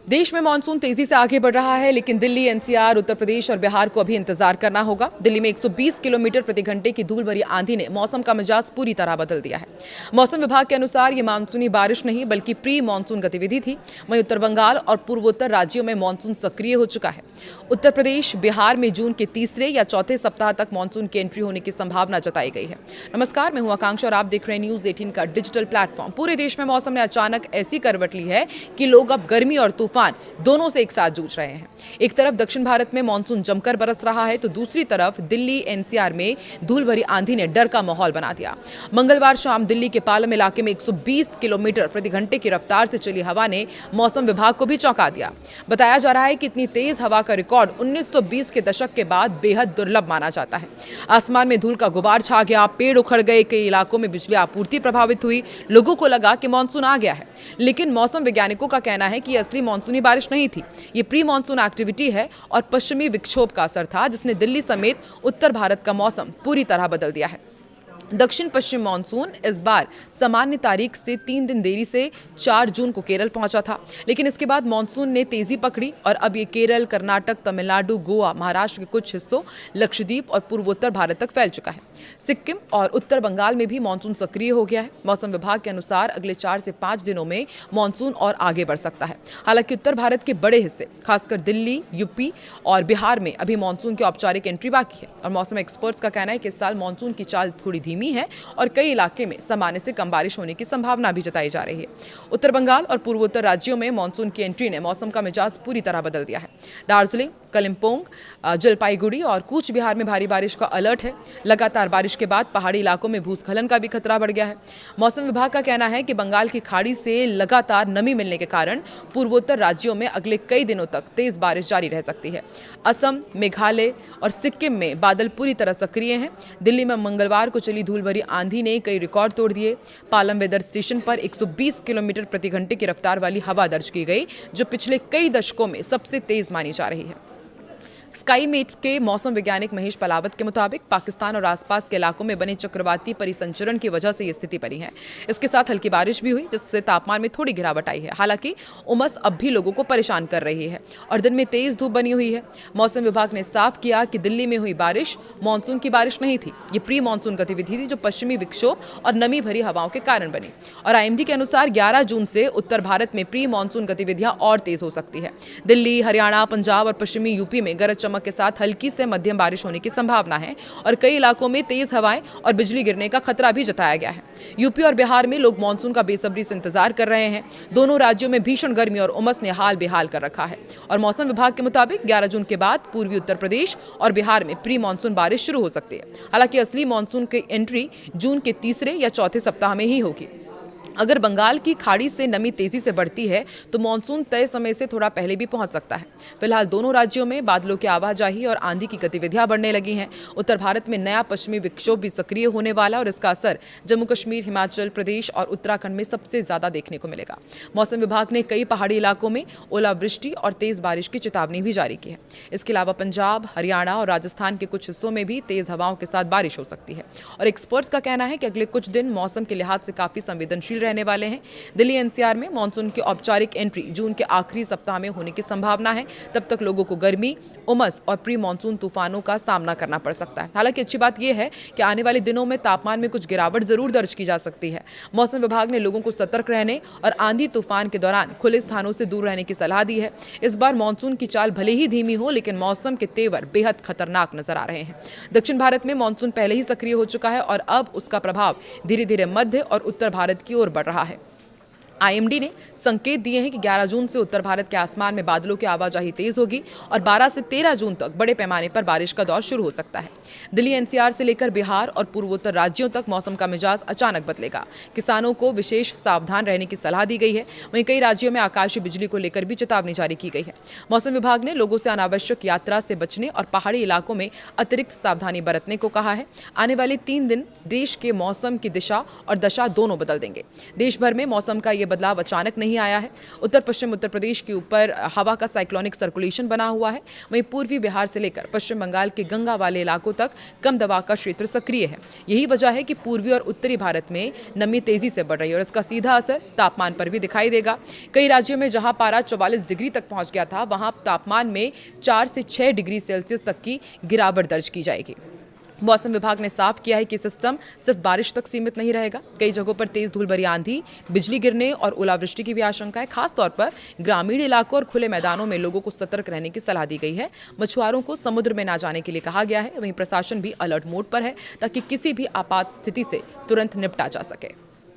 देश में मानसून तेजी से आगे बढ़ रहा है, लेकिन दिल्ली, एनसीआर, उत्तर प्रदेश और बिहार को अभी इंतजार करना होगा। दिल्ली में 120 किलोमीटर प्रति घंटे की धूल भरी आंधी ने मौसम का मिजाज पूरी तरह बदल दिया है। मौसम विभाग के अनुसार ये मानसूनी बारिश नहीं बल्कि प्री मानसून गतिविधि थी। वहीं उत्तर बंगाल और पूर्वोत्तर राज्यों में मानसून सक्रिय हो चुका है। उत्तर प्रदेश, बिहार में जून के तीसरे या चौथे सप्ताह तक मानसून की एंट्री होने की संभावना जताई गई है। नमस्कार, मैं हूं आकांक्षा और आप देख रहे हैं न्यूज 18 का डिजिटल प्लेटफॉर्म। पूरे देश में मौसम ने अचानक ऐसी करवट ली है कि लोग अब गर्मी और तूफान दोनों से एक साथ जूझ रहे हैं। एक तरफ दक्षिण भारत में मानसून जमकर बरस रहा है, तो दूसरी तरफ दिल्ली, एनसीआर में धूल भरी आंधी ने डर का माहौल बना दिया। मंगलवार शाम दिल्ली के पालम इलाके में 120 किलोमीटर प्रति घंटे की रफ्तार से चली हवा ने मौसम विभाग को भी चौंका दिया। बताया जा रहा है कि इतनी तेज हवा का रिकॉर्ड 1920 के दशक के बाद बेहद दुर्लभ माना जाता है। आसमान में धूल का गुबार छा गया, पेड़ उखड़ गए, कई इलाकों में बिजली आपूर्ति प्रभावित हुई। लोगों को लगा कि मानसून आ गया है, लेकिन मौसम वैज्ञानिकों का कहना है कि यह असली मानसूनी बारिश नहीं थी। ये प्री मानसून एक्टिविटी है और पश्चिमी विक्षोभ का असर था, जिसने दिल्ली समेत उत्तर भारत का मौसम पूरी तरह बदल दिया है। दक्षिण पश्चिम मानसून इस बार सामान्य तारीख से 3 दिन देरी से 4 जून को केरल पहुंचा था, लेकिन इसके बाद मानसून ने तेजी पकड़ी और अब ये केरल, कर्नाटक, तमिलनाडु, गोवा, महाराष्ट्र के कुछ हिस्सों, लक्षद्वीप और पूर्वोत्तर भारत तक फैल चुका है। सिक्किम और उत्तर बंगाल में भी मानसून सक्रिय हो गया है। मौसम विभाग के अनुसार अगले 4 से 5 दिनों में मानसून और आगे बढ़ सकता है। हालांकि उत्तर भारत के बड़े हिस्से, खासकर दिल्ली, यूपी और बिहार में अभी मानसून की औपचारिक एंट्री बाकी है। और मौसम एक्सपर्ट्स का कहना है कि इस साल मानसून की चाल थोड़ी धीमी है और कई इलाके में सामान्य से कम बारिश होने की संभावना भी जताई जा रही है। उत्तर बंगाल और पूर्वोत्तर राज्यों में मानसून की एंट्री ने मौसम का मिजाज पूरी तरह बदल दिया है। दार्जिलिंग, कलिम्पोंग, जलपाईगुड़ी और कूच बिहार में भारी बारिश का अलर्ट है। लगातार बारिश के बाद पहाड़ी इलाकों में भूस्खलन का भी खतरा बढ़ गया है। मौसम विभाग का कहना है कि बंगाल की खाड़ी से लगातार नमी मिलने के कारण पूर्वोत्तर राज्यों में अगले कई दिनों तक तेज बारिश जारी रह सकती है। असम, मेघालय और सिक्किम में बादल पूरी तरह सक्रिय हैं। दिल्ली में मंगलवार को चली धूल भरी आंधी ने कई रिकॉर्ड तोड़ दिए। पालम वेदर स्टेशन पर 120 किलोमीटर प्रति घंटे की रफ्तार वाली हवा दर्ज की गई, जो पिछले कई दशकों में सबसे तेज मानी जा रही है। स्काईमेट के मौसम वैज्ञानिक महेश पलावत के मुताबिक पाकिस्तान और आसपास के इलाकों में बने चक्रवाती परिसंचरण की वजह से ये स्थिति बनी है। इसके साथ हल्की बारिश भी हुई, जिससे तापमान में थोड़ी गिरावट आई है। हालांकि उमस अब भी लोगों को परेशान कर रही है और दिन में तेज धूप बनी हुई है। मौसम विभाग ने साफ किया कि दिल्ली में हुई बारिश मानसून की बारिश नहीं थी। ये प्री मानसून गतिविधि थी, जो पश्चिमी विक्षोभ और नमी भरी हवाओं के कारण बनी। और आईएमडी के अनुसार 11 जून से उत्तर भारत में प्री मानसून गतिविधियां और तेज हो सकती है। दिल्ली, हरियाणा, पंजाब और पश्चिमी यूपी में गरज चमक के साथ हल्की से मध्यम बारिश होने की संभावना है और कई इलाकों में तेज हवाएं और बिजली गिरने का खतरा भी जताया गया है। यूपी और बिहार में लोग मानसून का बेसब्री से इंतजार कर रहे हैं। दोनों राज्यों में भीषण गर्मी और उमस ने हाल बेहाल कर रखा है। और मौसम विभाग के मुताबिक 11 जून के बाद पूर्वी उत्तर प्रदेश और बिहार में प्री मानसून बारिश शुरू हो सकती है। हालांकि असली मानसून की एंट्री जून के तीसरे या चौथे सप्ताह में ही होगी। अगर बंगाल की खाड़ी से नमी तेजी से बढ़ती है तो मानसून तय समय से थोड़ा पहले भी पहुंच सकता है। फिलहाल दोनों राज्यों में बादलों की आवाजाही और आंधी की गतिविधियां बढ़ने लगी हैं। उत्तर भारत में नया पश्चिमी विक्षोभ भी सक्रिय होने वाला और इसका असर जम्मू कश्मीर, हिमाचल प्रदेश और उत्तराखंड में सबसे ज्यादा देखने को मिलेगा। मौसम विभाग ने कई पहाड़ी इलाकों में ओलावृष्टि और तेज बारिश की चेतावनी भी जारी की है। इसके अलावा पंजाब, हरियाणा और राजस्थान के कुछ हिस्सों में भी तेज हवाओं के साथ बारिश हो सकती है। और एक्सपर्ट्स का कहना है कि अगले कुछ दिन मौसम के लिहाज से काफी संवेदनशील रहने वाले हैं। दिल्ली, एनसीआर में मानसून की औपचारिक एंट्री जून के आखिरी सप्ताह में होने की संभावना है। तब तक लोगों को गर्मी, उमस और प्री मानसून तूफानों का सामना करना पड़ सकता है। हालांकि अच्छी बात यह है कि आने वाले दिनों में तापमान में कुछ गिरावट जरूर दर्ज की जा सकती है। मौसम विभाग ने लोगों को सतर्क रहने और आंधी तूफान के दौरान खुले स्थानों से दूर रहने की सलाह दी है। इस बार मानसून की चाल भले ही धीमी हो, लेकिन मौसम के तेवर बेहद खतरनाक नजर आ रहे हैं। दक्षिण भारत में मानसून पहले ही सक्रिय हो चुका है और अब उसका प्रभाव धीरे धीरे मध्य और उत्तर भारत की ओर बढ़ रहा है। आईएमडी ने संकेत दिए हैं कि 11 जून से उत्तर भारत के आसमान में बादलों की आवाजाही तेज होगी और 12 से 13 जून तक बड़े पैमाने पर बारिश का दौर शुरू हो सकता है। दिल्ली, एनसीआर से लेकर बिहार और पूर्वोत्तर राज्यों तक मौसम का मिजाज अचानक बदलेगा। किसानों को विशेष सावधान रहने की सलाह दी गई है। वहीं कई राज्यों में आकाशीय बिजली को लेकर भी चेतावनी जारी की गई है। मौसम विभाग ने लोगों से अनावश्यक यात्रा से बचने और पहाड़ी इलाकों में अतिरिक्त सावधानी बरतने को कहा है। आने वाले 3 दिन देश के मौसम की दिशा और दशा दोनों बदल देंगे। देश भर में मौसम का ये ये बदलाव अचानक नहीं आया है। उत्तर पश्चिम उत्तर प्रदेश के ऊपर हवा का साइक्लोनिक सर्कुलेशन बना हुआ है। वहीं पूर्वी बिहार से लेकर पश्चिम बंगाल के गंगा वाले इलाकों तक कम दबाव का क्षेत्र सक्रिय है। यही वजह है कि पूर्वी और उत्तरी भारत में नमी तेजी से बढ़ रही है और इसका सीधा असर तापमान पर भी दिखाई देगा। कई राज्यों में जहां पारा 44 डिग्री तक पहुंच गया था, वहां तापमान में 4 से 6 डिग्री सेल्सियस तक की गिरावट दर्ज की जाएगी। मौसम विभाग ने साफ किया है कि सिस्टम सिर्फ बारिश तक सीमित नहीं रहेगा। कई जगहों पर तेज धूल भरी आंधी, बिजली गिरने और ओलावृष्टि की भी आशंका है। खासतौर पर ग्रामीण इलाकों और खुले मैदानों में लोगों को सतर्क रहने की सलाह दी गई है। मछुआरों को समुद्र में ना जाने के लिए कहा गया है। वहीं प्रशासन भी अलर्ट मोड पर है ताकि किसी भी आपात स्थिति से तुरंत निपटा जा सके।